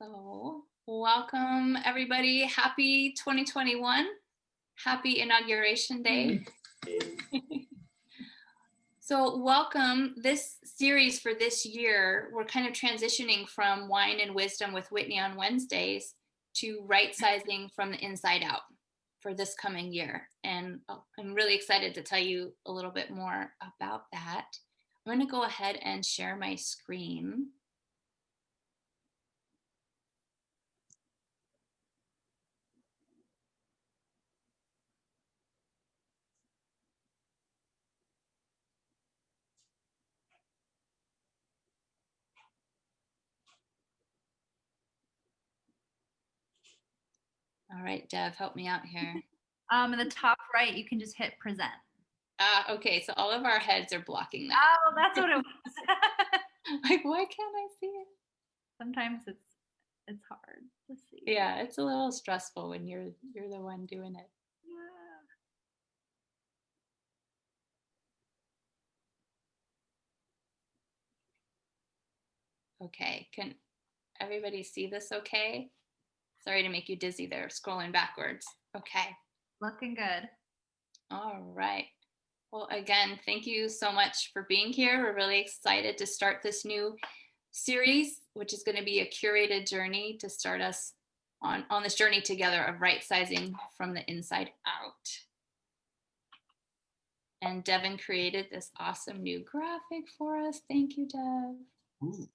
So, welcome everybody. Happy 2021. Happy Inauguration Day. So, welcome. This series for this year, we're kind of transitioning from Wine and Wisdom with Whitney on Wednesdays to Rightsizing from the Inside Out for this coming year. And I'm really excited to tell you a little bit more about that. I'm going to go ahead and share my screen. All right, Dev, help me out here. In the top right, you can just hit present. Okay, so all of our heads are blocking that. Oh, that's what it was. Like, why can't I see it? Sometimes it's hard to see. Yeah, it's a little stressful when you're the one doing it. Yeah. Okay, can everybody see this okay? Sorry to make you dizzy there, scrolling backwards. Okay. Looking good. All right. Well, again, thank you so much for being here. We're really excited to start this new series, which is going to be a curated journey to start us on this journey together of right-sizing from the inside out. And Devin created this awesome new graphic for us. Thank you, Dev. Ooh.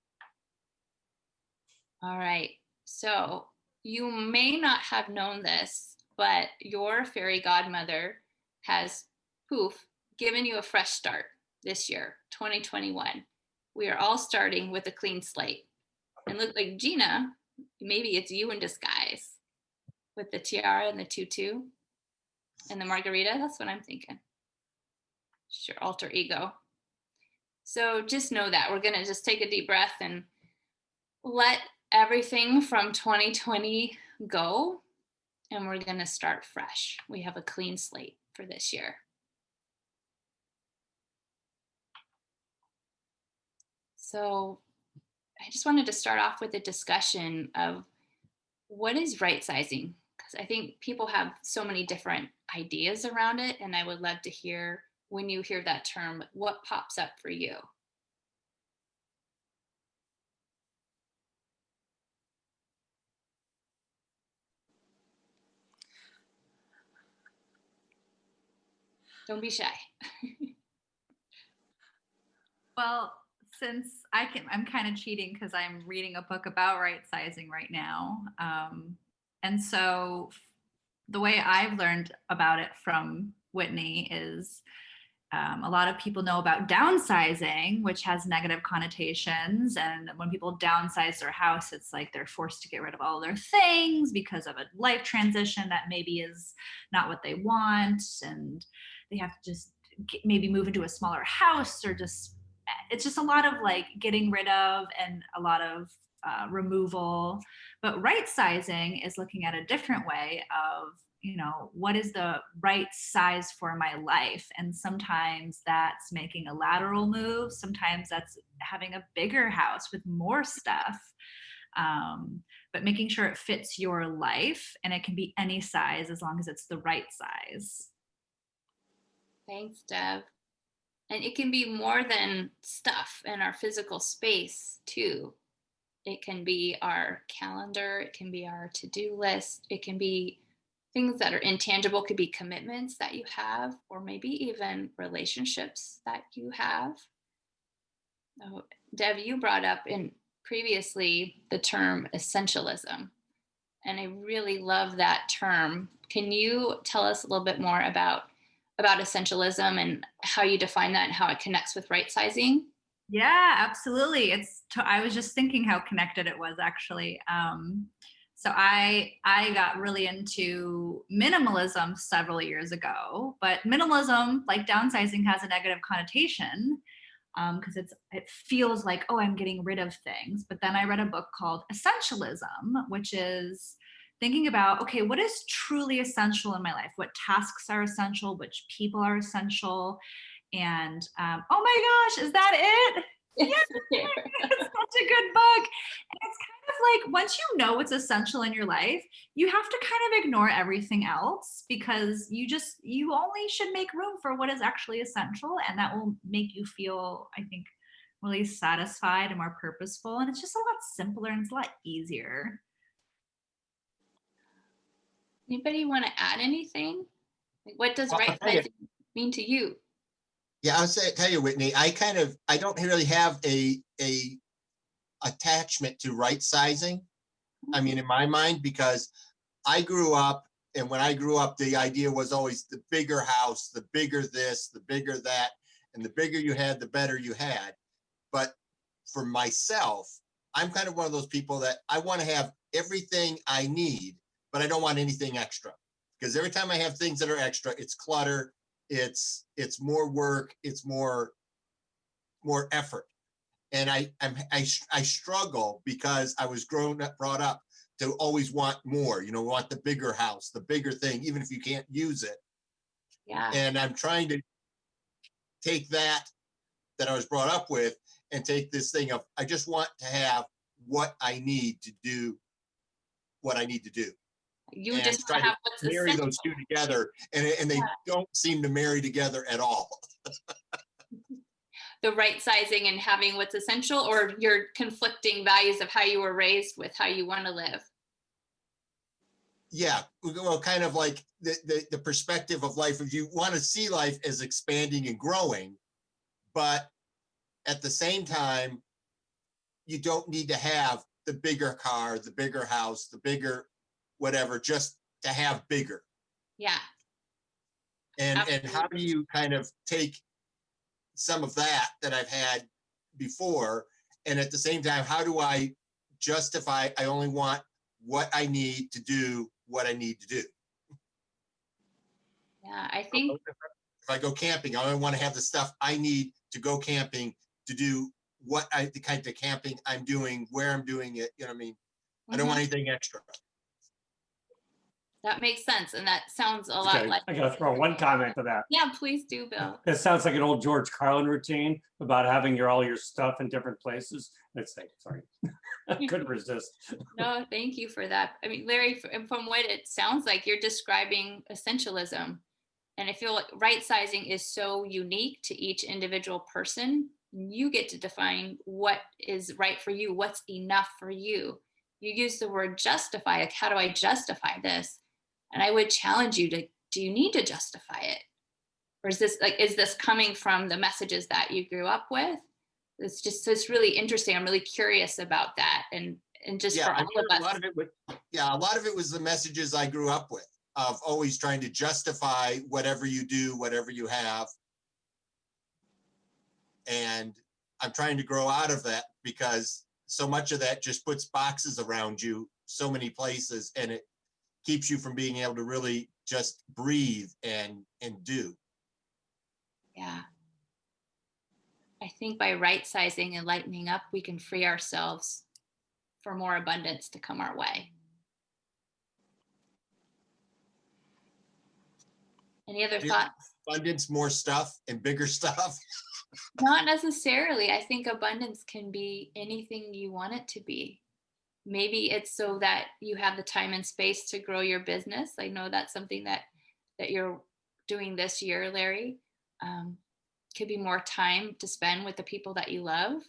All right. So you may not have known this, but your fairy godmother has, poof, given you a fresh start this year, 2021. We are all starting with a clean slate. And look like Gina, maybe it's you in disguise with the tiara and the tutu and the margarita. That's what I'm thinking. It's your alter ego. So just know that we're going to just take a deep breath and let everything from 2020 go, and we're going to start fresh. We have a clean slate for this year. So I just wanted to start off with a discussion of what is right-sizing, because I think people have so many different ideas around it, and I would love to hear, when you hear that term, what pops up for you? Don't be shy. Well, since I'm kind of cheating because I'm reading a book about right-sizing right now. And so the way I've learned about it from Whitney is a lot of people know about downsizing, which has negative connotations. And when people downsize their house, it's like they're forced to get rid of all their things because of a life transition that maybe is not what they want. And they have to just maybe move into a smaller house, or it's just a lot of like getting rid of and a lot of removal. But right sizing is looking at a different way of, what is the right size for my life? And sometimes that's making a lateral move. Sometimes that's having a bigger house with more stuff. But making sure it fits your life, and it can be any size as long as it's the right size. Thanks, Deb. And it can be more than stuff in our physical space too. It can be our calendar, it can be our to-do list, it can be things that are intangible, could be commitments that you have, or maybe even relationships that you have. So, Dev, you brought up in previously the term essentialism, and I really love that term. Can you tell us a little bit more about essentialism and how you define that and how it connects with right sizing? Yeah, absolutely. I was just thinking how connected it was actually. So I got really into minimalism several years ago, but minimalism, like downsizing, has a negative connotation because it feels like, oh, I'm getting rid of things. But then I read a book called Essentialism, which is thinking about, okay, what is truly essential in my life? What tasks are essential? Which people are essential? And oh my gosh, is that it? Yes, it's such a good book. And it's kind of like, once you know what's essential in your life, you have to kind of ignore everything else, because you only should make room for what is actually essential, and that will make you feel, I think, really satisfied and more purposeful. And it's just a lot simpler and it's a lot easier. Anybody want to add anything? Like, what does Well, right sizing mean to you? Yeah, I'll tell you, Whitney, I don't really have a attachment to right sizing. I mean, in my mind, because I grew up, and when I grew up, the idea was always the bigger house, the bigger this, the bigger that, and the bigger you had, the better you had. But for myself, I'm kind of one of those people that I want to have everything I need, but I don't want anything extra. Because every time I have things that are extra, it's clutter, it's more work, it's more effort. And I struggle because I was brought up to always want more, want the bigger house, the bigger thing, even if you can't use it. Yeah. And I'm trying to take that I was brought up with and take this thing of, I just want to have what I need to do what I need to do. You and just try want to to have what's marry essential. those two together, and they don't seem to marry together at all. The right sizing and having what's essential, or your conflicting values of how you were raised with how you want to live. Yeah, well, kind of like the perspective of life. If you want to see life as expanding and growing, but at the same time, you don't need to have the bigger car, the bigger house, the bigger whatever, just to have bigger. Yeah. And how do you kind of take some of that I've had before, and at the same time, how do I justify I only want what I need to do what I need to do? Yeah, I think if I go camping, I only want to have the stuff I need to go camping to do the kind of camping I'm doing, where I'm doing it. You know what I mean? I don't want anything extra. That makes sense, and that sounds a lot like. I gotta throw one comment to that. Yeah, please do, Bill. It sounds like an old George Carlin routine about having all your stuff in different places. Let's say, sorry, I couldn't resist. No, thank you for that. I mean, Larry, from what it sounds like, you're describing essentialism, and I feel like right sizing is so unique to each individual person. You get to define what is right for you, what's enough for you. You use the word justify, like, how do I justify this? And I would challenge you to, do you need to justify it? Or is this coming from the messages that you grew up with? It's really interesting. I'm really curious about that. And just for all of us. A lot of it was the messages I grew up with, of always trying to justify whatever you do, whatever you have. And I'm trying to grow out of that, because so much of that just puts boxes around you so many places, and it keeps you from being able to really just breathe and do. Yeah. I think by right sizing and lightening up, we can free ourselves for more abundance to come our way. Any other thoughts? Abundance, more stuff, and bigger stuff. Not necessarily. I think abundance can be anything you want it to be. Maybe it's so that you have the time and space to grow your business. I know that's something that you're doing this year, Larry. Could be more time to spend with the people that you love.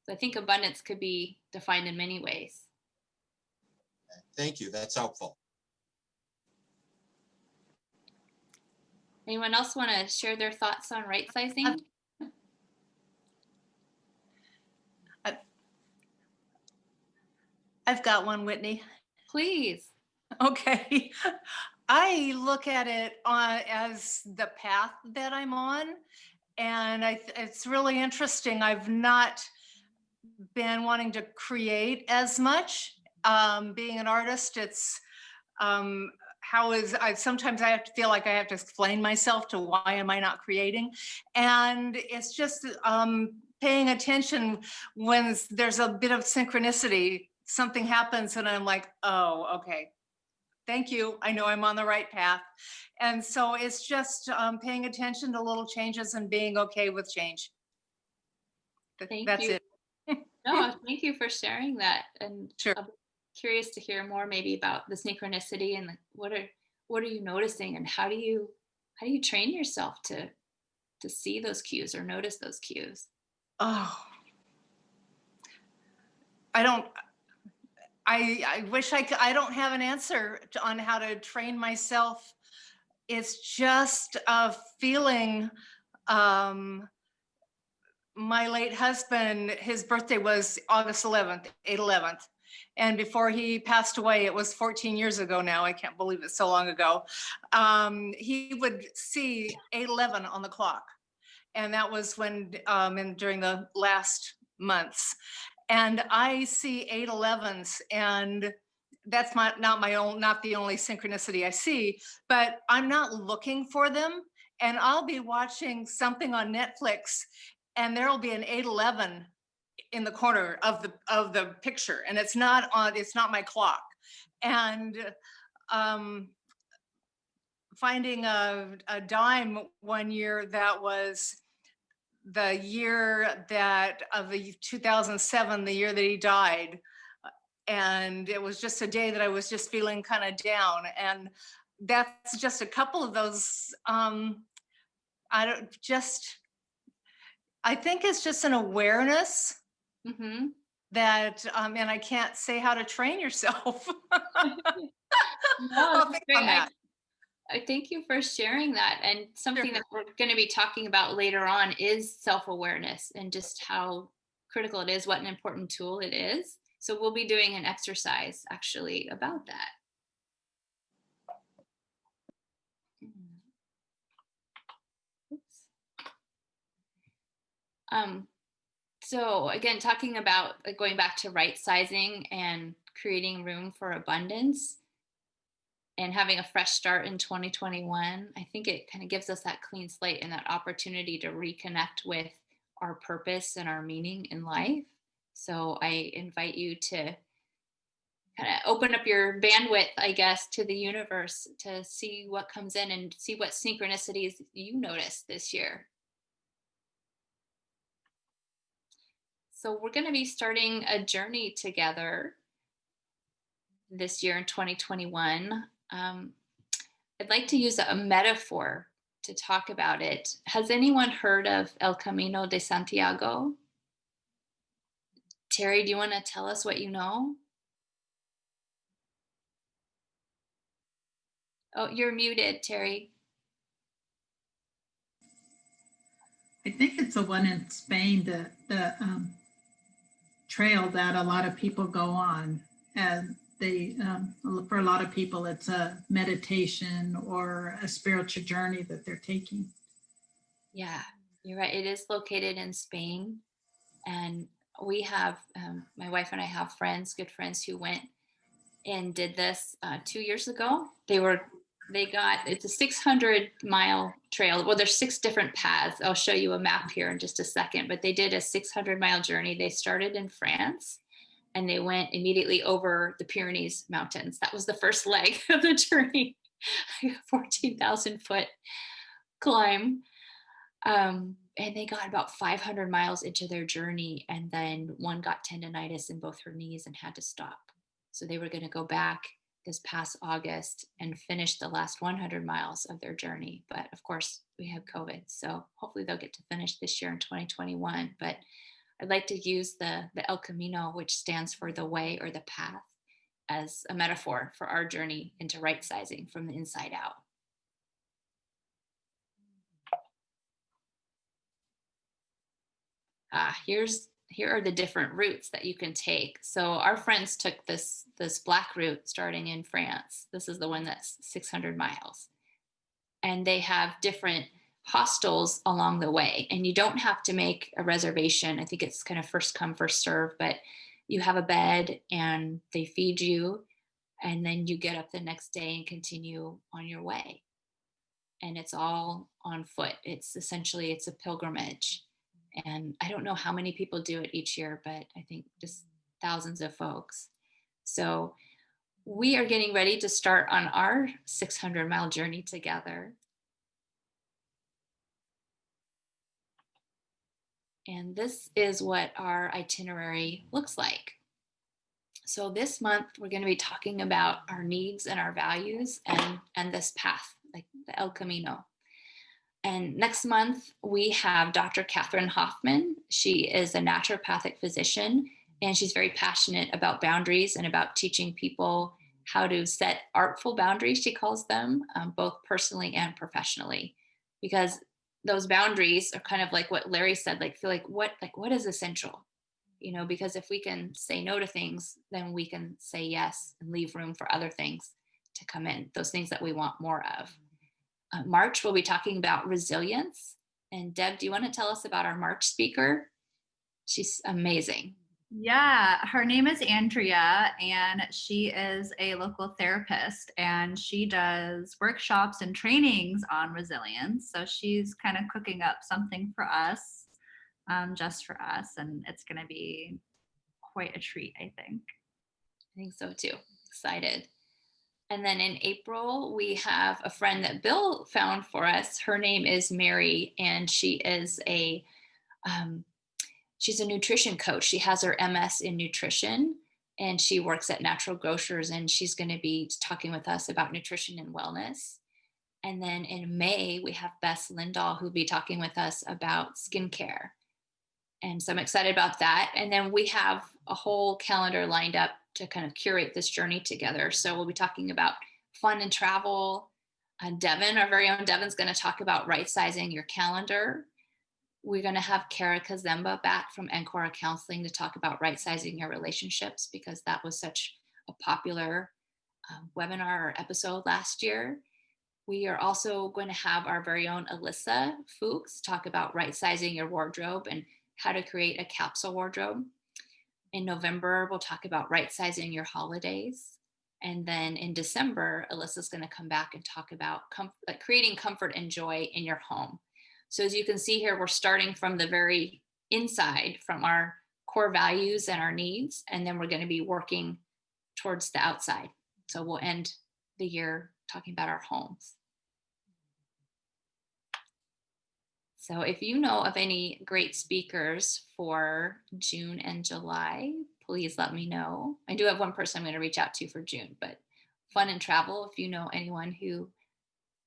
So I think abundance could be defined in many ways. Thank you. That's helpful. Anyone else want to share their thoughts on right sizing? I've got one, Whitney. Please. Okay. I look at it as the path that I'm on, and it's really interesting. I've not been wanting to create as much. Being an artist, it's sometimes I have to feel like I have to explain myself to why am I not creating, and it's just paying attention when there's a bit of synchronicity. Something happens and I'm like, oh, okay. Thank you. I know I'm on the right path. And so it's just paying attention to little changes and being okay with change. Thank That's you. it. No, thank you for sharing that. And Sure. I'm curious to hear more maybe about the synchronicity and what are you noticing and how do you train yourself to see those cues or notice those cues? Oh, I don't, I wish I could, I don't have an answer on how to train myself. It's just a feeling. Um, my late husband, his birthday was August 11th, 8/11th. And before he passed away, it was 14 years ago now. I can't believe it's so long ago. He would see 8/11 on the clock. And that was when, during the last months. And I see 8/11s, and that's not the only synchronicity I see, but I'm not looking for them. And I'll be watching something on Netflix, and there'll be an 8/11 in the corner of the picture, and it's not my clock. And um, finding a dime one year that was the year that of the 2007, the year that he died. And it was just a day that I was just feeling kind of down. And that's just a couple of those. I think it's just an awareness Mm-hmm. that, and I can't say how to train yourself. No, I'll that's think great. on that. I thank you for sharing that. And something Sure. that we're going to be talking about later on is self-awareness and just how critical it is, what an important tool it is. So we'll be doing an exercise actually about that. Oops. So again, talking about going back to right sizing and creating room for abundance and having a fresh start in 2021, I think it kind of gives us that clean slate and that opportunity to reconnect with our purpose and our meaning in life. So I invite you to kind of open up your bandwidth, I guess, to the universe to see what comes in and see what synchronicities you notice this year. So we're going to be starting a journey together this year in 2021. I'd like to use a metaphor to talk about it. Has anyone heard of El Camino de Santiago? Terry, do you want to tell us what you know? Oh, you're muted, Terry. I think it's the one in Spain, the trail that a lot of people go on. And they, for a lot of people, it's a meditation or a spiritual journey that they're taking. Yeah, you're right. It is located in Spain. And we have, my wife and I have friends, good friends who went and did this 2 years ago. It's a 600-mile trail. Well, there's 6 different paths. I'll show you a map here in just a second, but they did a 600-mile journey. They started in France and they went immediately over the Pyrenees Mountains. That was the first leg of the journey, 14,000 foot climb. And they got about 500 miles into their journey, and then one got tendonitis in both her knees and had to stop. So they were going to go back this past August and finish the last 100 miles of their journey. But of course, we have COVID. So hopefully they'll get to finish this year in 2021. But I'd like to use the El Camino, which stands for the way or the path, as a metaphor for our journey into right sizing from the inside out. Here are the different routes that you can take. So our friends took this black route starting in France. This is the one that's 600 miles. And they have different hostels along the way. And you don't have to make a reservation. I think it's kind of first come, first serve, but you have a bed and they feed you. And then you get up the next day and continue on your way. And it's all on foot. It's a pilgrimage. And I don't know how many people do it each year, but I think just thousands of folks. So we are getting ready to start on our 600-mile journey together. And this is what our itinerary looks like. So this month, we're going to be talking about our needs and our values and this path, like the El Camino. And next month, we have Dr. Catherine Hoffman. She is a naturopathic physician, and she's very passionate about boundaries and about teaching people how to set artful boundaries, she calls them, both personally and professionally. Because those boundaries are kind of like what Larry said, like feel like what is essential? You know, because if we can say no to things, then we can say yes and leave room for other things to come in, those things that we want more of. March, we'll be talking about resilience. And Deb, do you want to tell us about our March speaker? She's amazing. Yeah, her name is Andrea, and she is a local therapist, and she does workshops and trainings on resilience. So she's kind of cooking up something for us, just for us, and it's going to be quite a treat, I think. I think so too. Excited. And then in April, we have a friend that Bill found for us. Her name is Mary, and she is she's a nutrition coach. She has her MS in nutrition, and she works at Natural Grocers, and she's going to be talking with us about nutrition and wellness. And then in May, we have Bess Lindahl, who'll be talking with us about skincare. And so I'm excited about that. And then we have a whole calendar lined up to kind of curate this journey together. So we'll be talking about fun and travel. Devin, our very own Devin's going to talk about right-sizing your calendar. We're going to have Kara Kazemba back from Ancora Counseling to talk about right-sizing your relationships, because that was such a popular webinar or episode last year. We are also going to have our very own Alyssa Fuchs talk about right-sizing your wardrobe and how to create a capsule wardrobe. In November, we'll talk about right-sizing your holidays. And then in December, Alyssa's going to come back and talk about creating comfort and joy in your home. So as you can see here, we're starting from the very inside, from our core values and our needs, and then we're going to be working towards the outside. So we'll end the year talking about our homes. So if you know of any great speakers for June and July, please let me know. I do have one person I'm going to reach out to for June, but fun and travel, if you know anyone who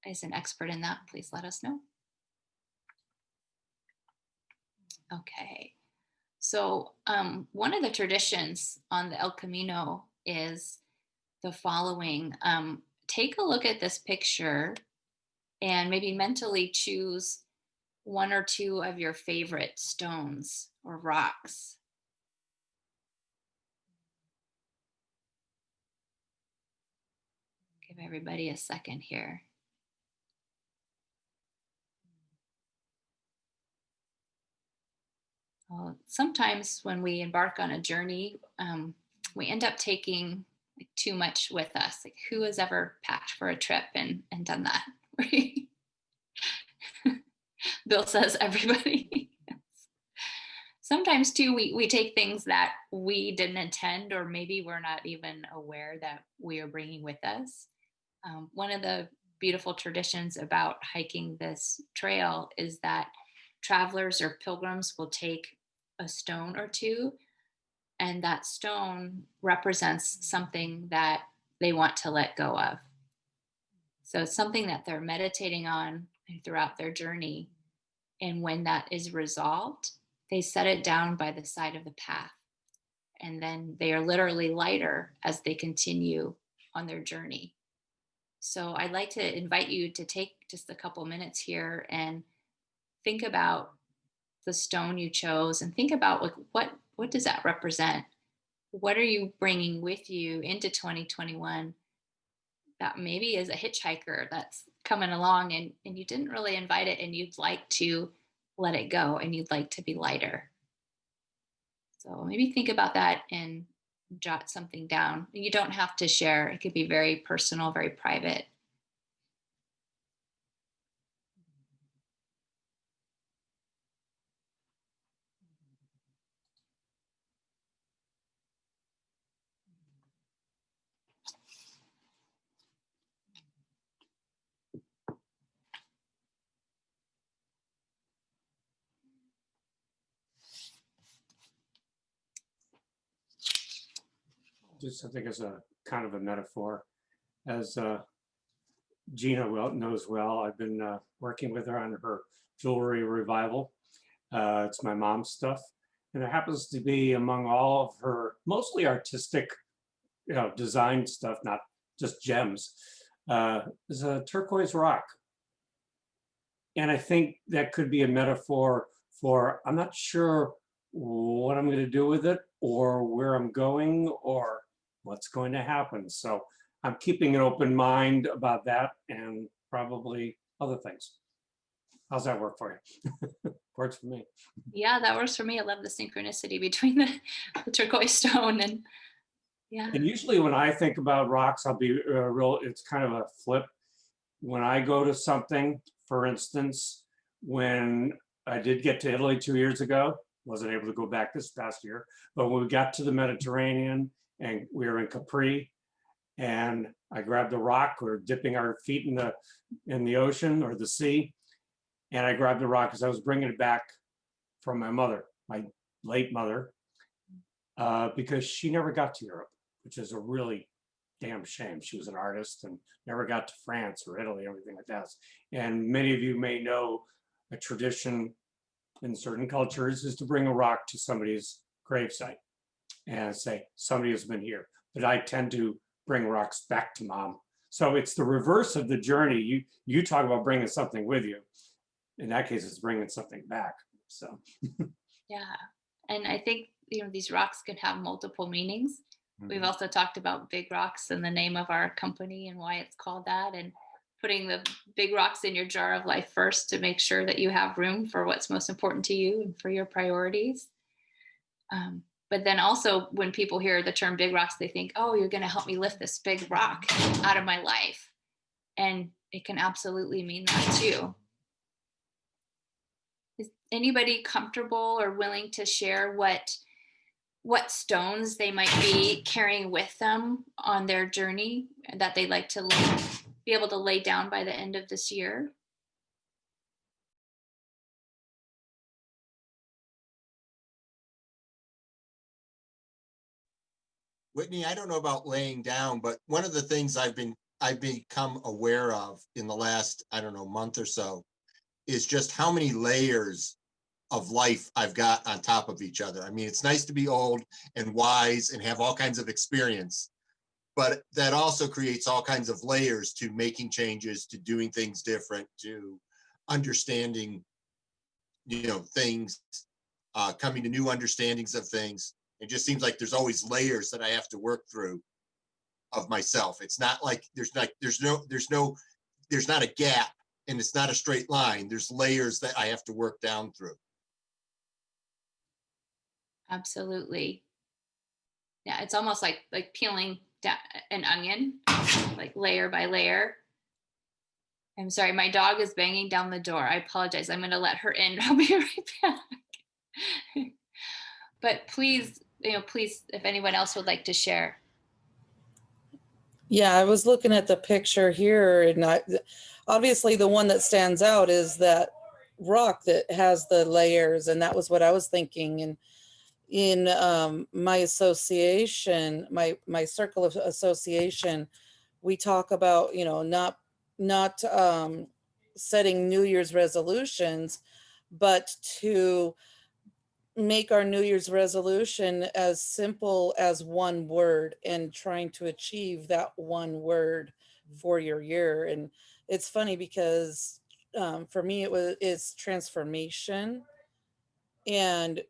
is an expert in that, please let us know. Okay, so one of the traditions on the El Camino is the following. Take a look at this picture and maybe mentally choose one or two of your favorite stones or rocks. Give everybody a second here. Well, sometimes when we embark on a journey, we end up taking like too much with us. Like, who has ever packed for a trip and done that? Right? Bill says everybody. Sometimes too, we take things that we didn't intend, or maybe we're not even aware that we are bringing with us. One of the beautiful traditions about hiking this trail is that travelers or pilgrims will take a stone or two, and that stone represents something that they want to let go of. So it's something that they're meditating on throughout their journey. And when that is resolved, they set it down by the side of the path. And then they are literally lighter as they continue on their journey. So I'd like to invite you to take just a couple minutes here and think about the stone you chose, and think about like what does that represent? What are you bringing with you into 2021 that maybe is a hitchhiker that's coming along and you didn't really invite it, and you'd like to let it go, and you'd like to be lighter? So maybe think about that and jot something down. You don't have to share. It could be very personal, very private. just I think as a kind of a metaphor. As Gina knows well, I've been working with her on her jewelry revival. It's my mom's stuff. And it happens to be among all of her mostly artistic, design stuff, not just gems, is a turquoise rock. And I think that could be a metaphor for, I'm not sure what I'm going to do with it or where I'm going or what's going to happen. So I'm keeping an open mind about that and probably other things. How's that work for you? Works for me. Yeah, that works for me. I love the synchronicity between the turquoise stone and yeah. And usually when I think about rocks, I'll be real, it's kind of a flip. When I go to something, for instance, when I did get to Italy 2 years ago, wasn't able to go back this past year, but when we got to the Mediterranean and we were in Capri, and I grabbed a rock, we were dipping our feet in the ocean or the sea, and I grabbed the rock because I was bringing it back from my mother, my late mother, because she never got to Europe, which is a really damn shame. She was an artist and never got to France or Italy, everything like that. And many of you may know a tradition in certain cultures is to bring a rock to somebody's gravesite and say, somebody has been here. But I tend to bring rocks back to mom. So it's the reverse of the journey. You talk about bringing something with you. In that case, it's bringing something back. So yeah. And I think, these rocks can have multiple meanings. We've also talked about big rocks and the name of our company and why it's called that, and putting the big rocks in your jar of life first to make sure that you have room for what's most important to you and for your priorities. But then also when people hear the term big rocks, they think, oh, you're going to help me lift this big rock out of my life. And it can absolutely mean that too. Is anybody comfortable or willing to share what stones they might be carrying with them on their journey that they'd like to be able to lay down by the end of this year? Whitney, I don't know about laying down, but one of the things I've become aware of in the last, I don't know, month or so is just how many layers of life I've got on top of each other. I mean, it's nice to be old and wise and have all kinds of experience, but that also creates all kinds of layers to making changes, to doing things different, to understanding, things, coming to new understandings of things. It just seems like there's always layers that I have to work through of myself. It's not like there's not a gap and it's not a straight line. There's layers that I have to work down through. Absolutely. Yeah, it's almost like peeling an onion, like layer by layer. I'm sorry, my dog is banging down the door. I apologize. I'm going to let her in. I'll be right back. But please, if anyone else would like to share. Yeah, I was looking at the picture here, and obviously the one that stands out is that rock that has the layers, and that was what I was thinking. And in my association, my circle of association, we talk about not setting New Year's resolutions, but to make our New Year's resolution as simple as one word and trying to achieve that one word for your year. And it's funny because for me it's transformation, and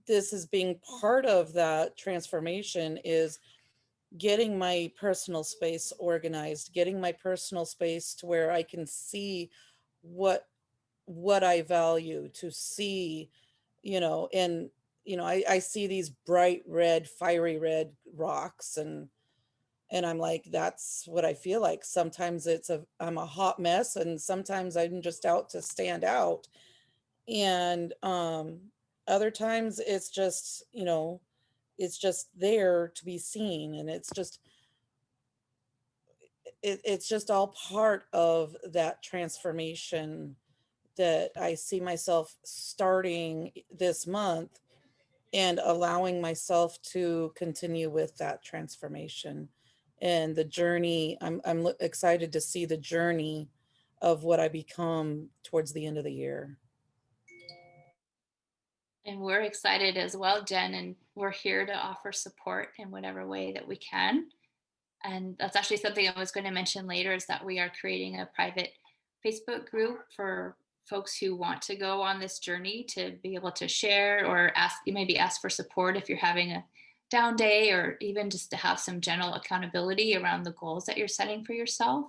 this is being part of that transformation is getting my personal space organized, getting my personal space to where I can see what I value, to see, and I see these bright red, fiery red rocks, and I'm like, that's what I feel like. Sometimes I'm a hot mess, and sometimes I'm just out to stand out. And other times it's just, it's just there to be seen, and it's just all part of that transformation that I see myself starting this month. and allowing myself to continue with that transformation and the journey. I'm excited to see the journey of what I become towards the end of the year. And we're excited as well, Jen, and we're here to offer support in whatever way that we can. And that's actually something I was going to mention later, is that we are creating a private Facebook group for folks who want to go on this journey, to be able to share or maybe ask for support if you're having a down day, or even just to have some general accountability around the goals that you're setting for yourself,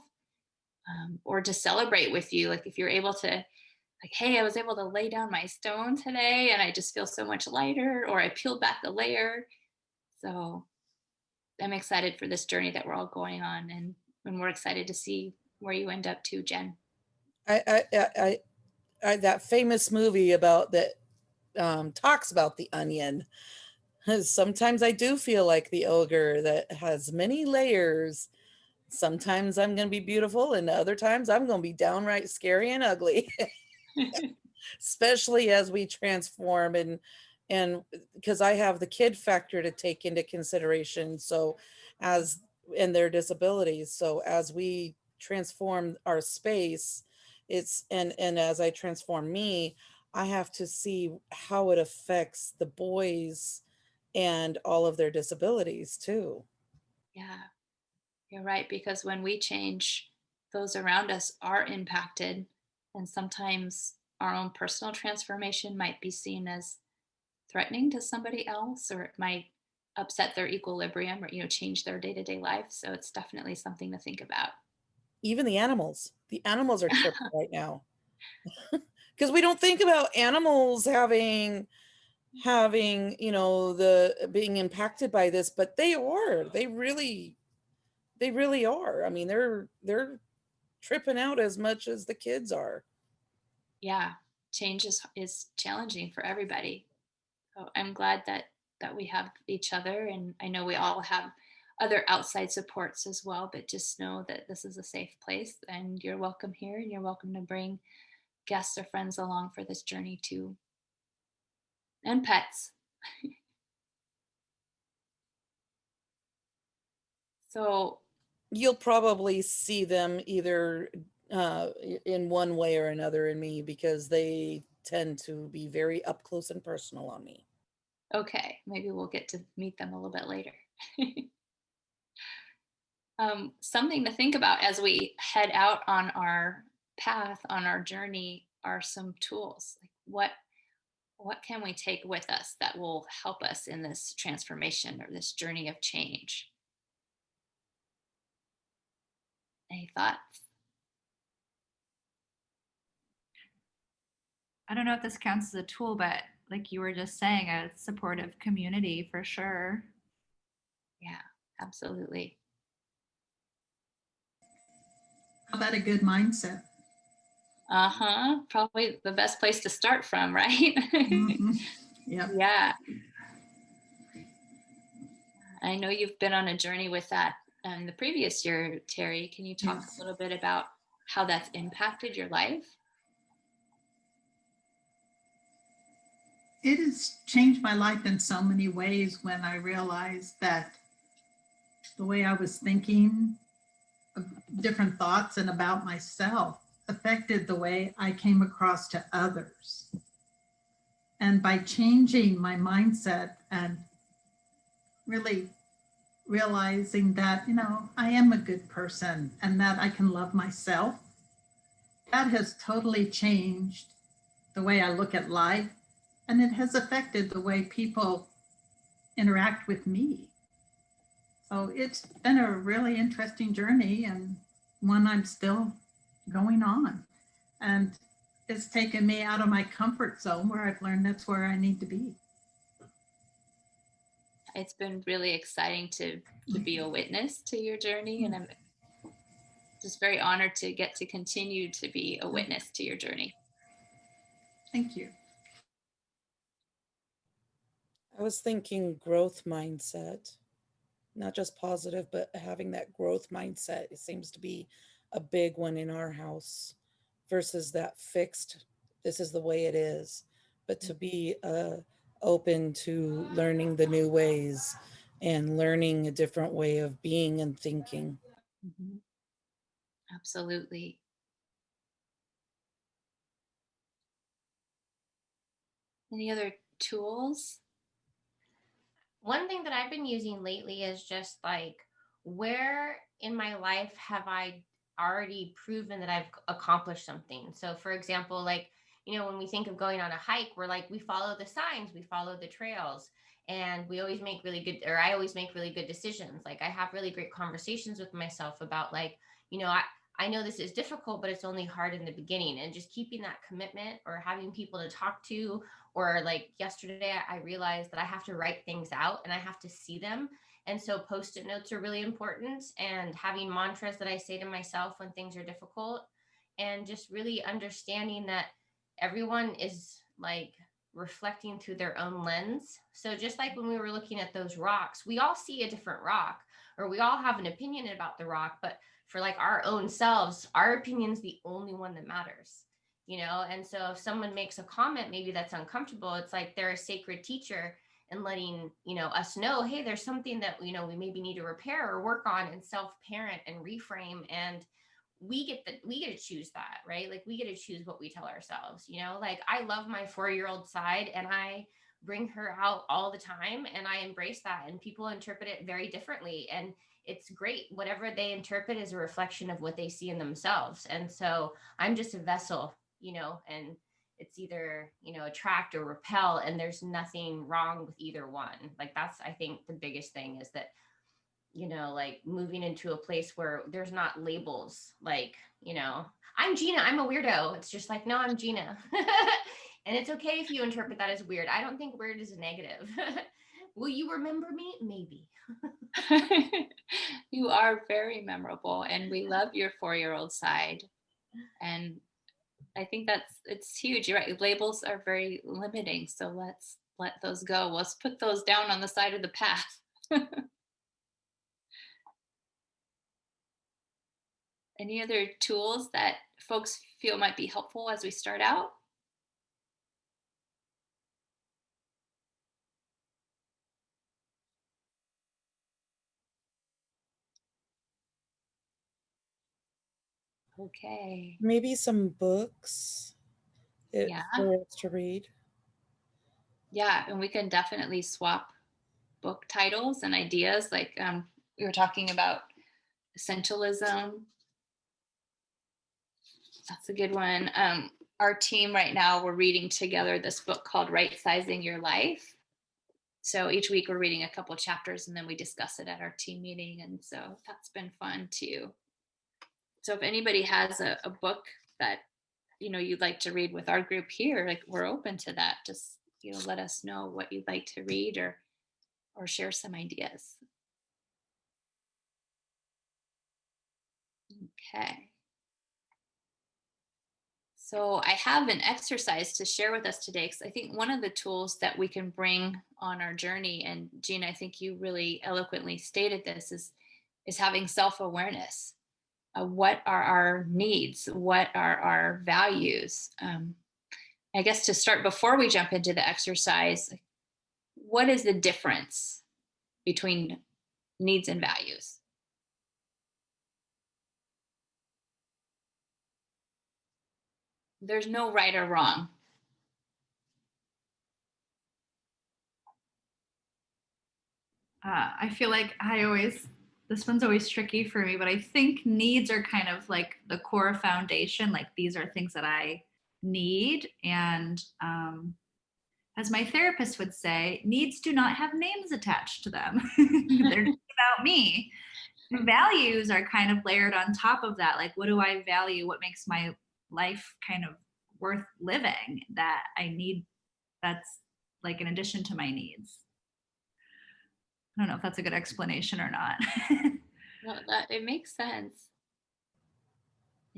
or to celebrate with you. Like if you're able to, like, hey, I was able to lay down my stone today and I just feel so much lighter, or I peeled back a layer. So I'm excited for this journey that we're all going on, and we're excited to see where you end up too, Jen. That famous movie about that talks about the onion. Sometimes I do feel like the ogre that has many layers. Sometimes I'm going to be beautiful, and other times I'm going to be downright scary and ugly. Especially as we transform, and because I have the kid factor to take into consideration, so and their disabilities, so as we transform our space, and as I transform me, I have to see how it affects the boys and all of their disabilities too. Yeah, you're right, because when we change, those around us are impacted, and sometimes our own personal transformation might be seen as threatening to somebody else, or it might upset their equilibrium, or change their day-to-day life. So it's definitely something to think about. Even the animals are tripping right now, because we don't think about animals having the being impacted by this, but they really are. I mean, they're tripping out as much as the kids are. Yeah, change is challenging for everybody. So I'm glad that we have each other, and I know we all have other outside supports as well, but just know that this is a safe place, and you're welcome here, and you're welcome to bring guests or friends along for this journey too, and pets. So you'll probably see them either in one way or another in me, because they tend to be very up close and personal on me. Okay, maybe we'll get to meet them a little bit later. Something to think about as we head out on our path, on our journey, are some tools. Like what can we take with us that will help us in this transformation or this journey of change? Any thoughts? I don't know if this counts as a tool, but like you were just saying, a supportive community for sure. Yeah, absolutely. How about a good mindset? Probably the best place to start from, right? Mhm. Yep. Yeah. I know you've been on a journey with that in the previous year, Terry. Can you talk Yes. a little bit about how that's impacted your life? It has changed my life in so many ways when I realized that the way I was thinking of different thoughts and about myself affected the way I came across to others. And by changing my mindset and really realizing that, I am a good person and that I can love myself, that has totally changed the way I look at life. And it has affected the way people interact with me. So it's been a really interesting journey, and one I'm still going on. And it's taken me out of my comfort zone, where I've learned that's where I need to be. It's been really exciting to be a witness to your journey, and I'm just very honored to get to continue to be a witness to your journey. Thank you. I was thinking growth mindset, not just positive, but having that growth mindset. It seems to be a big one in our house, versus that fixed, this is the way it is. But to be a open to learning the new ways and learning a different way of being and thinking. Mhm. Absolutely. Any other tools? One thing that I've been using lately is just like, where in my life have I already proven that I've accomplished something? So, for example, like, when we think of going on a hike, we're like, we follow the signs, we follow the trails, and we always make really good, or I always make really good decisions. Like, I have really great conversations with myself about, like, I know this is difficult, but it's only hard in the beginning. And just keeping that commitment, or having people to talk to, or like yesterday, I realized that I have to write things out and I have to see them. And so post-it notes are really important, and having mantras that I say to myself when things are difficult, and just really understanding that everyone is like reflecting through their own lens. So just like when we were looking at those rocks, we all see a different rock, or we all have an opinion about the rock, but for like our own selves, our opinion's the only one that matters. And so if someone makes a comment maybe that's uncomfortable, it's like they're a sacred teacher, and letting us know, hey, there's something that we maybe need to repair or work on, and self-parent and reframe. And we get to choose that, right? Like, we get to choose what we tell ourselves. Like, I love my 4-year-old side, and I bring her out all the time, and I embrace that, and people interpret it very differently, and it's great. Whatever they interpret is a reflection of what they see in themselves. And so I'm just a vessel, and it's either, attract or repel, and there's nothing wrong with either one. Like, that's, I think, the biggest thing is that, like, moving into a place where there's not labels, like, I'm Gina, I'm a weirdo. It's just like, no, I'm Gina. And it's okay if you interpret that as weird. I don't think weird is a negative. Will you remember me? Maybe. You are very memorable, and we love your 4-year-old side. And I think it's huge. You're right. Labels are very limiting. So let's let those go. Let's put those down on the side of the path. Any other tools that folks feel might be helpful as we start out? Okay. Maybe some books Yeah. for us to read. Yeah. And we can definitely swap book titles and ideas. Like we were talking about Essentialism. That's a good one. Our team right now, we're reading together this book called Rightsizing Your Life. So each week we're reading a couple chapters, and then we discuss it at our team meeting. And so that's been fun too. So if anybody has a book that, you'd like to read with our group here, like, we're open to that. Just, let us know what you'd like to read, or share some ideas. Okay. So I have an exercise to share with us today, because I think one of the tools that we can bring on our journey, and Gina, I think you really eloquently stated this, is having self-awareness. What are our needs? What are our values? I guess to start, before we jump into the exercise, what is the difference between needs and values? There's no right or wrong. I feel like this one's always tricky for me, but I think needs are kind of like the core foundation. Like, these are things that I need. And as my therapist would say, needs do not have names attached to them. They're just about me. Values are kind of layered on top of that. Like, what do I value? What makes my life kind of worth living that I need? That's like in addition to my needs. I don't know if that's a good explanation or not. No, it makes sense.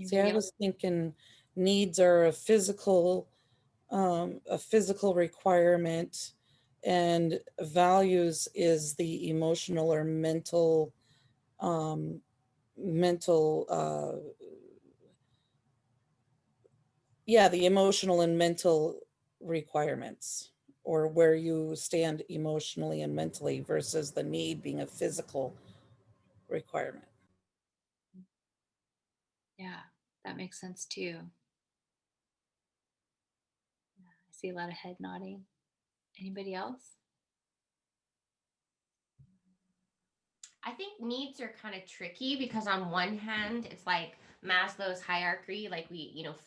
See, I was thinking needs are a physical requirement, and values is the emotional or mental the emotional and mental requirements. or where you stand emotionally and mentally versus the need being a physical requirement. Yeah, that makes sense too. I see a lot of head nodding. Anybody else? I think needs are kind of tricky because on one hand, it's like Maslow's hierarchy, like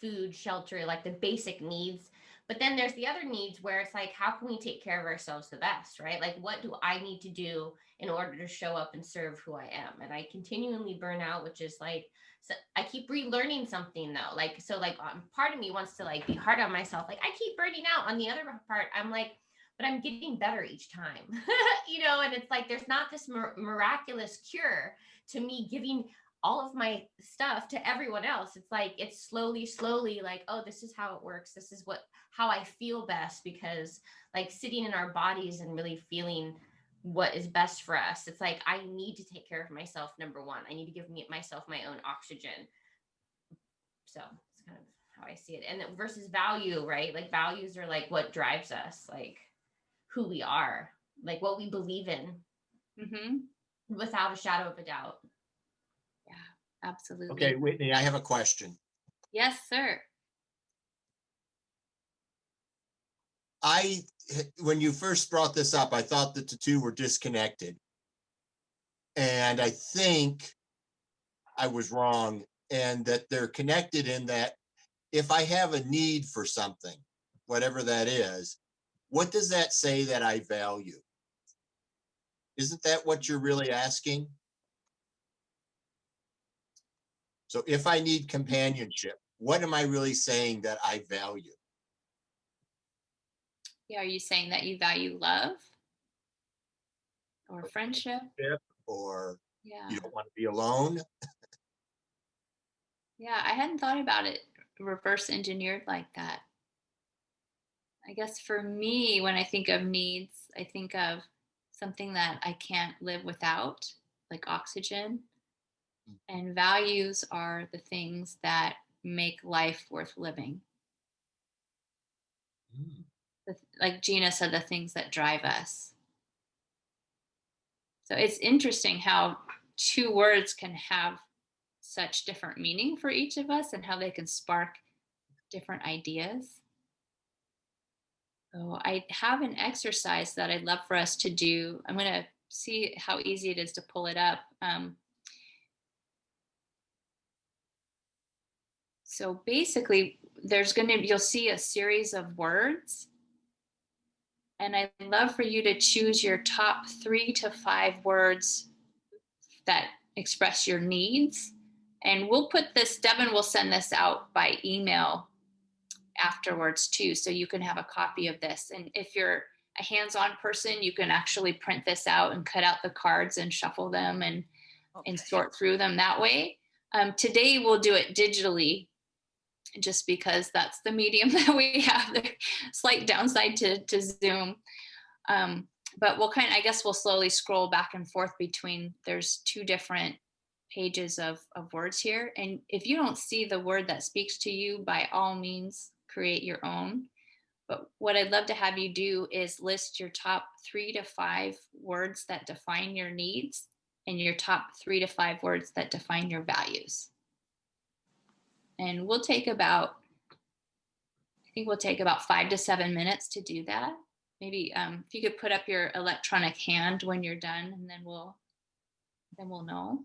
food, shelter, like the basic needs. But then there's the other needs where it's like, how can we take care of ourselves the best, right? Like, what do I need to do in order to show up and serve who I am? And I continually burn out, which is like, so I keep relearning something though. Like, so like part of me wants to like be hard on myself. Like I keep burning out. On the other part, I'm like, but I'm getting better each time, and it's like, there's not this miraculous cure to me giving all of my stuff to everyone else. It's like, it's slowly like, oh, this is how it works. This is how I feel best, because like sitting in our bodies and really feeling what is best for us. It's like, I need to take care of myself. Number one, I need to give myself my own oxygen. So it's kind of how I see it. And versus value, right? Like values are like what drives us, like who we are, like what we believe in, without a shadow of a doubt. Yeah, absolutely. Okay, Whitney, I have a question. Yes, sir. When you first brought this up, I thought that the two were disconnected. And I think I was wrong, and that they're connected in that if I have a need for something, whatever that is, what does that say that I value? Isn't that what you're really asking? So if I need companionship, what am I really saying that I value? Yeah, are you saying that you value love or friendship? Or Yeah. you don't want to be alone? Yeah, I hadn't thought about it reverse engineered like that. I guess for me, when I think of needs, I think of something that I can't live without, like oxygen. And values are the things that make life worth living. Like Gina said, the things that drive us. So it's interesting how two words can have such different meaning for each of us and how they can spark different ideas. So I have an exercise that I'd love for us to do. I'm going to see how easy it is to pull it up. So basically, you'll see a series of words. And I'd love for you to choose your top 3 to 5 words that express your needs. And Devin will send this out by email afterwards too, so you can have a copy of this. And if you're a hands-on person, you can actually print this out and cut out the cards and shuffle them and sort through them that way. Today we'll do it digitally, just because that's the medium that we have. The slight downside to Zoom. But I guess we'll slowly scroll back and forth between, there's 2 different pages of words here. And if you don't see the word that speaks to you, by all means, create your own. But what I'd love to have you do is list your top 3 to 5 words that define your needs and your top 3 to 5 words that define your values. And we'll take about 5 to 7 minutes to do that. Maybe if you could put up your electronic hand when you're done, and then we'll know.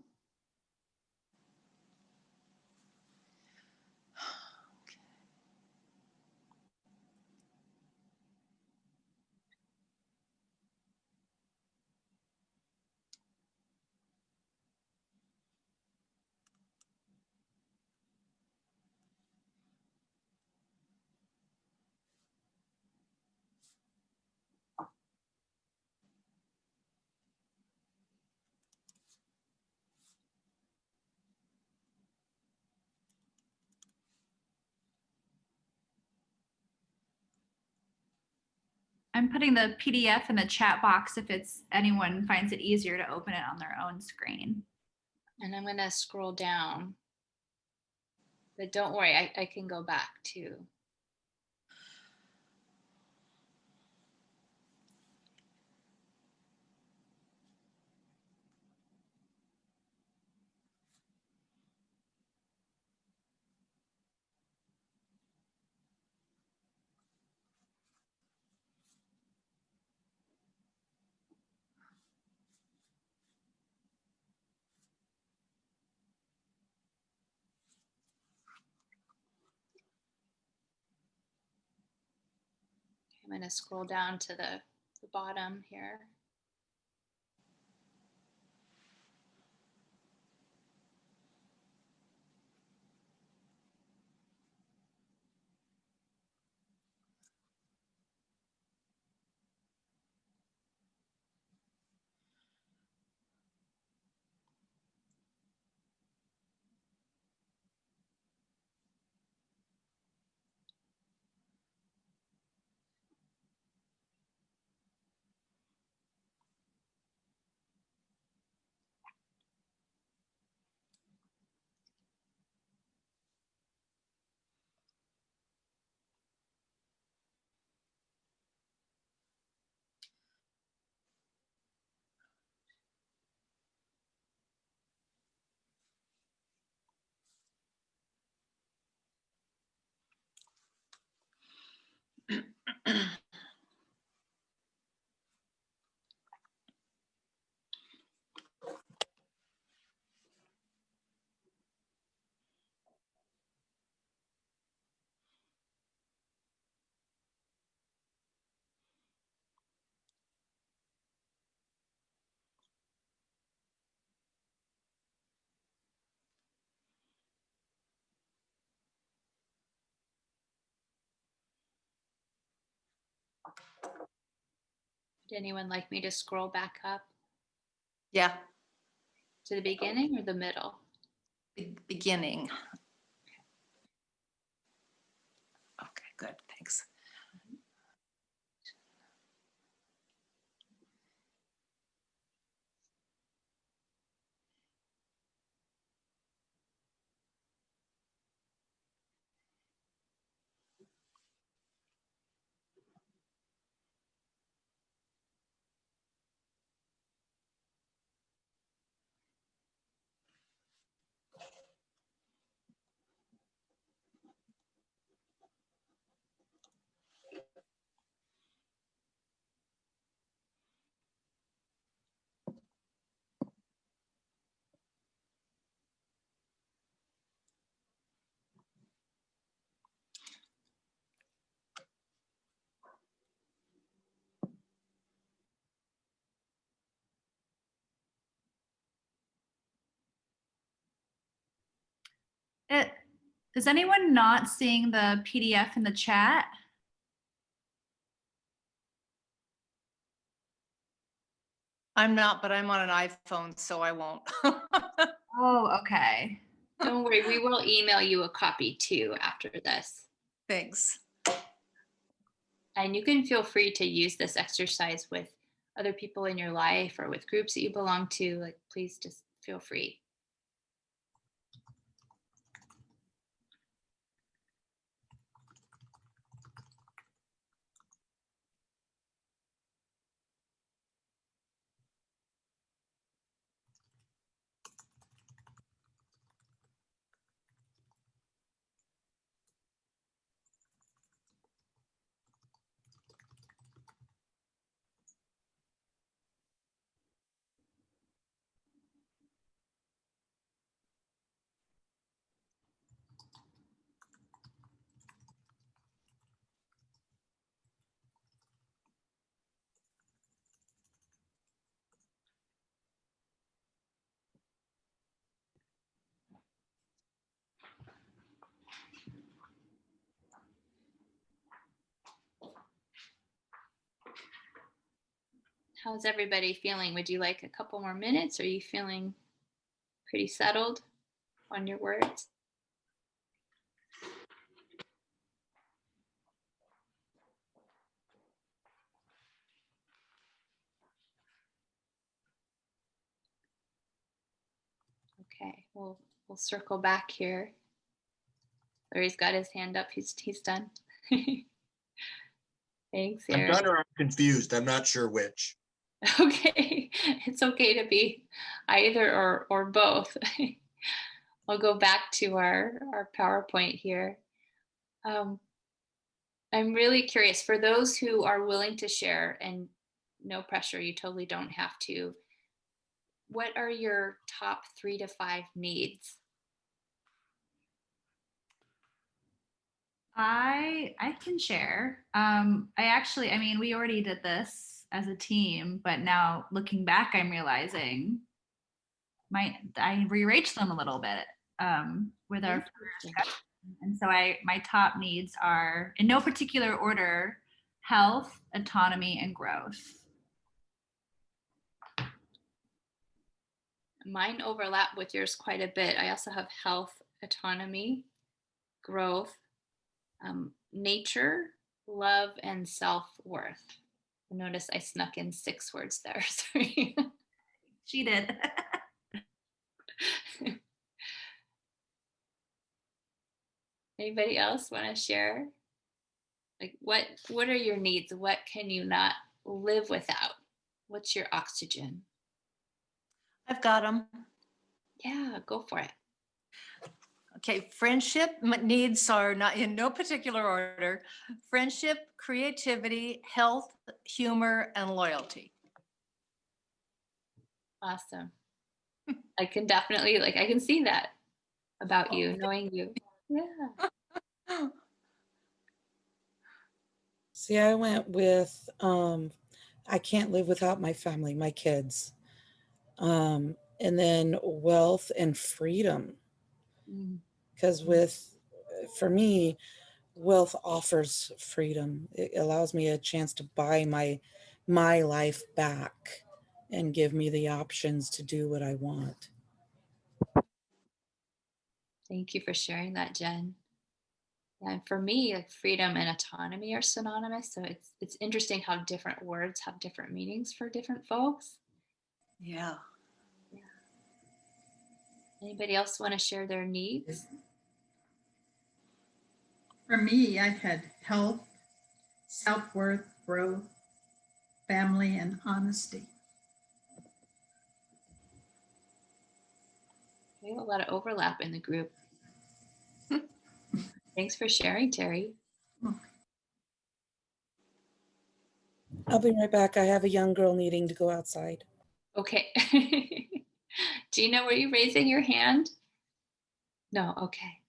I'm putting the PDF in the chat box if anyone finds it easier to open it on their own screen. And I'm going to scroll down. But don't worry, I can go back too. I'm going to scroll down to the bottom here. Would anyone like me to scroll back up Yeah, to the beginning or the middle? beginning. Okay, good, thanks. Is anyone not seeing the PDF in the chat? I'm not, but I'm on an iPhone, so I won't. Oh, okay. Don't worry, we will email you a copy too after this. Thanks. And you can feel free to use this exercise with other people in your life or with groups that you belong to. Like, please just feel free. How's everybody feeling? Would you like a couple more minutes? Are you feeling pretty settled on your words? Okay, we'll circle back here. Larry's got his hand up. He's done. Thanks, I'm Eric. done or I'm confused. I'm not sure which. Okay, it's okay to be either or both. I'll go back to our PowerPoint here. I'm really curious, for those who are willing to share, and no pressure, you totally don't have to, what are your top 3 to 5 needs? I can share. I mean, we already did this as a team, but now looking back, I'm realizing I rearranged them a little bit with our discussion. And so my top needs are, in no particular order, health, autonomy, and growth. Mine overlap with yours quite a bit. I also have health, autonomy, growth, nature, love, and self-worth. Notice I snuck in 6 words there. Sorry. She did. Anybody else want to share? Like what are your needs? What can you not live without? What's your oxygen? I've got them. Yeah, go for it. Okay, friendship needs are not in no particular order. Friendship, creativity, health, humor, and loyalty. Awesome. I can definitely, I can see that about you, knowing you. Yeah. See, I went with I can't live without my family, my kids. And then wealth and freedom. Because for me, wealth offers freedom. It allows me a chance to buy my life back and give me the options to do what I want. Thank you for sharing that, Jen. And for me, like freedom and autonomy are synonymous. So it's interesting how different words have different meanings for different folks. Yeah. Anybody else want to share their needs? For me, I had health, self-worth, growth, family, and honesty. We have a lot of overlap in the group. Thanks for sharing, Terry. I'll be right back. I have a young girl needing to go outside. Okay. Gina, were you raising your hand? No, okay.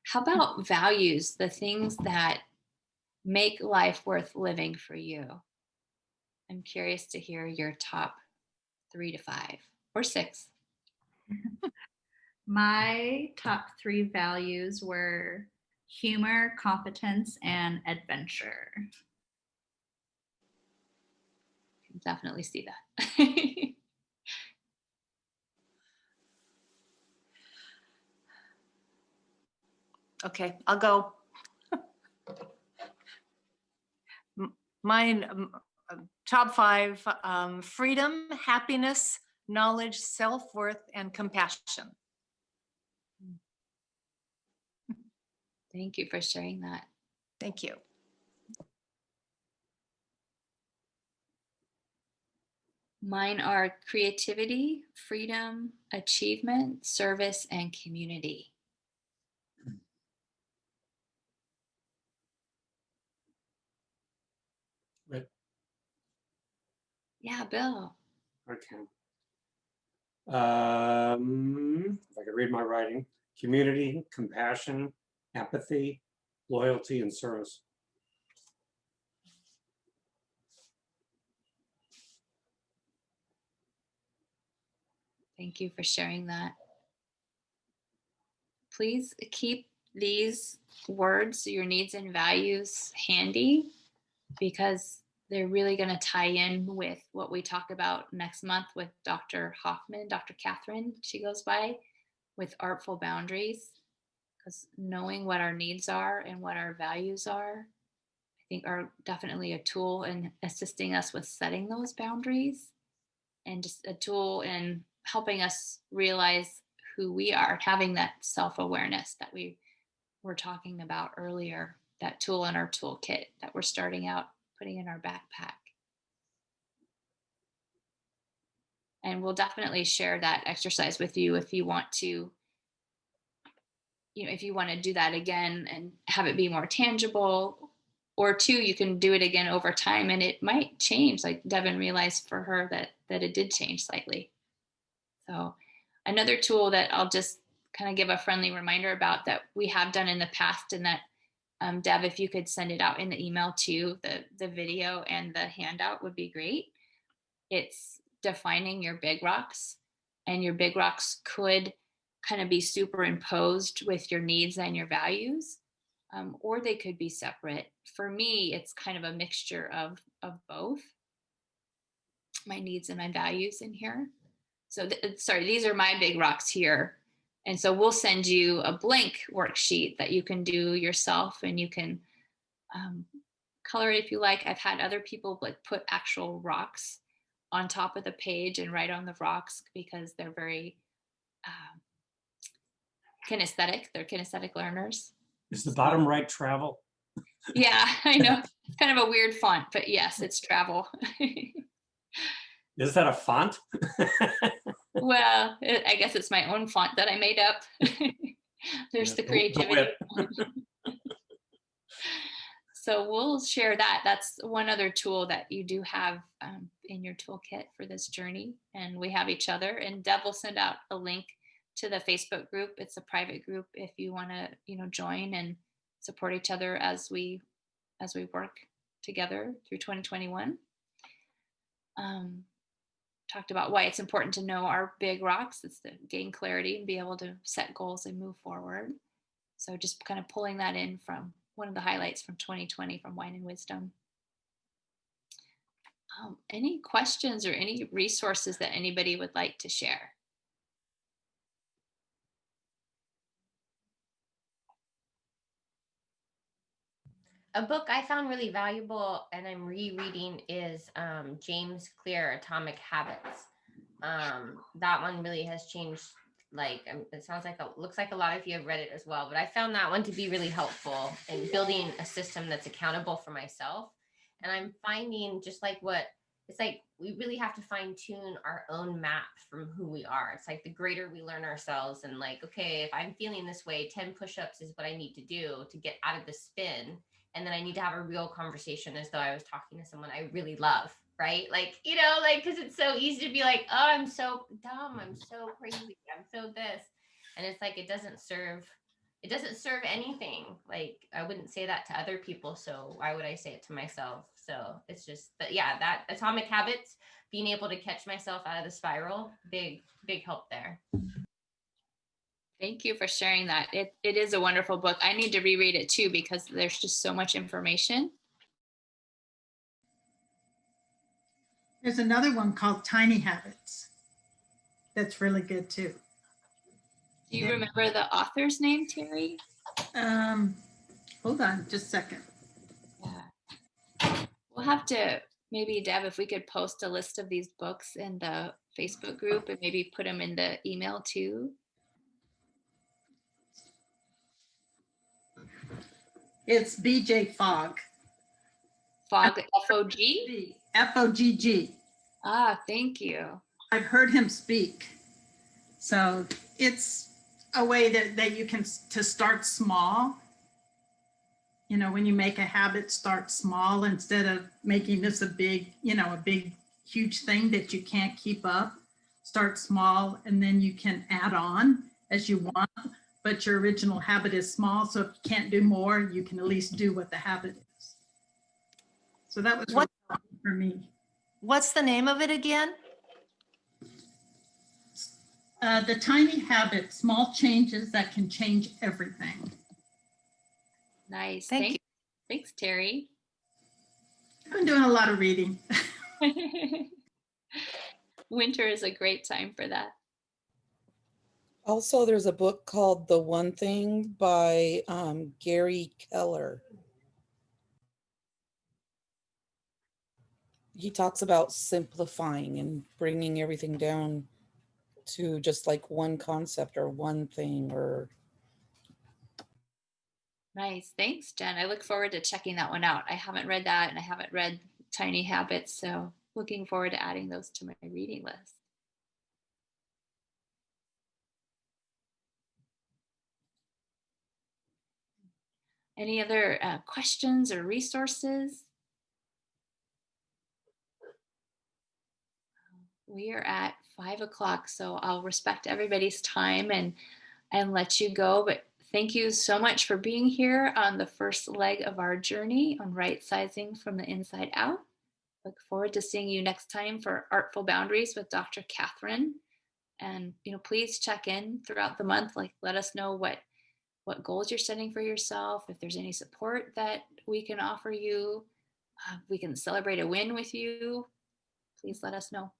How about values, the things that make life worth living for you? I'm curious to hear your top 3 to 5 or 6. My top 3 values were humor, competence, and adventure. Can definitely see that. Okay, I'll go. Mine, top 5, freedom, happiness, knowledge, self-worth, and compassion. Thank you for sharing that. Thank you. Mine are creativity, freedom, achievement, service, and community. Right. Yeah, Bill. Okay. If I could read my writing: community, compassion, empathy, loyalty, and service. Thank you for sharing that. Please keep these words, your needs and values, handy, because they're really going to tie in with what we talk about next month with Dr. Hoffman, Dr. Catherine, she goes by, with artful boundaries. Because knowing what our needs are and what our values are, I think are definitely a tool in assisting us with setting those boundaries, and just a tool in helping us realize who we are, having that self-awareness that we were talking about earlier, that tool in our toolkit that we're starting out putting in our backpack. And we'll definitely share that exercise with you if you want to, if you want to do that again and have it be more tangible. Or 2, you can do it again over time and it might change. Like Devin realized for her that it did change slightly. So another tool that I'll just kind of give a friendly reminder about that we have done in the past, and that Deb, if you could send it out in the email too, the video and the handout would be great. It's defining your big rocks, and your big rocks could kind of be superimposed with your needs and your values, or they could be separate. For me, it's kind of a mixture of both, my needs and my values in here. So sorry, these are my big rocks here. And so we'll send you a blank worksheet that you can do yourself, and you can color it if you like. I've had other people like put actual rocks on top of the page and write on the rocks because they're very kinesthetic. They're kinesthetic learners. Is the bottom right travel? Yeah, I know. It's kind of a weird font, but yes, it's travel. Is that a font? Well, I guess it's my own font that I made up. There's the creativity. So we'll share that. That's one other tool that you do have in your toolkit for this journey. And we have each other. And Deb will send out a link to the Facebook group. It's a private group if you want to, join and support each other as we work together through 2021. Talked about why it's important to know our big rocks. It's to gain clarity and be able to set goals and move forward. So just kind of pulling that in from one of the highlights from 2020 from Wine and Wisdom. Any questions or any resources that anybody would like to share? A book I found really valuable and I'm rereading is James Clear, Atomic Habits. That one really has changed. It sounds like looks like a lot of you have read it as well, but I found that one to be really helpful in building a system that's accountable for myself. And I'm finding just like it's like we really have to fine tune our own map from who we are. It's like the greater we learn ourselves and like, okay, if I'm feeling this way, 10 push-ups is what I need to do to get out of the spin. And then I need to have a real conversation as though I was talking to someone I really love, right? Because it's so easy to be like, oh, I'm so dumb. I'm so crazy. I'm so this. And it's like, it doesn't serve anything. Like, I wouldn't say that to other people. So why would I say it to myself? So it's just, but yeah, that Atomic Habits, being able to catch myself out of the spiral, big help there. Thank you for sharing that. It is a wonderful book. I need to reread it too because there's just so much information. There's another one called Tiny Habits. That's really good too. Do you remember the author's name, Terry? Hold on just a second. Yeah. We'll have to, maybe Deb, if we could post a list of these books in the Facebook group and maybe put them in the email too. It's B.J. Fogg. Fogg, F-O-G? F-O-G-G. Ah, thank you. I've heard him speak. So it's a way that you can to start small. When you make a habit, start small instead of making this a big, huge thing that you can't keep up. Start small and then you can add on as you want. But your original habit is small, so if you can't do more, you can at least do what the habit is. So that was really helpful for me. What's the name of it again? The Tiny Habit, Small Changes That Can Change Everything. Nice. Thank you. Thanks, Terry. I've been doing a lot of reading. Winter is a great time for that. Also, there's a book called The One Thing by Gary Keller. He talks about simplifying and bringing everything down to just like one concept or one thing or. Nice. Thanks, Jen. I look forward to checking that one out. I haven't read that and I haven't read Tiny Habits, so looking forward to adding those to my reading list. Any other questions or resources? We are at 5 o'clock, so I'll respect everybody's time and let you go. But Thank you so much for being here on the first leg of our journey on right-sizing from the inside out. Look forward to seeing you next time for Artful Boundaries with Dr. Catherine. And please check in throughout the month. Like, let us know what goals you're setting for yourself. If there's any support that we can offer you, we can celebrate a win with you. Please let us know.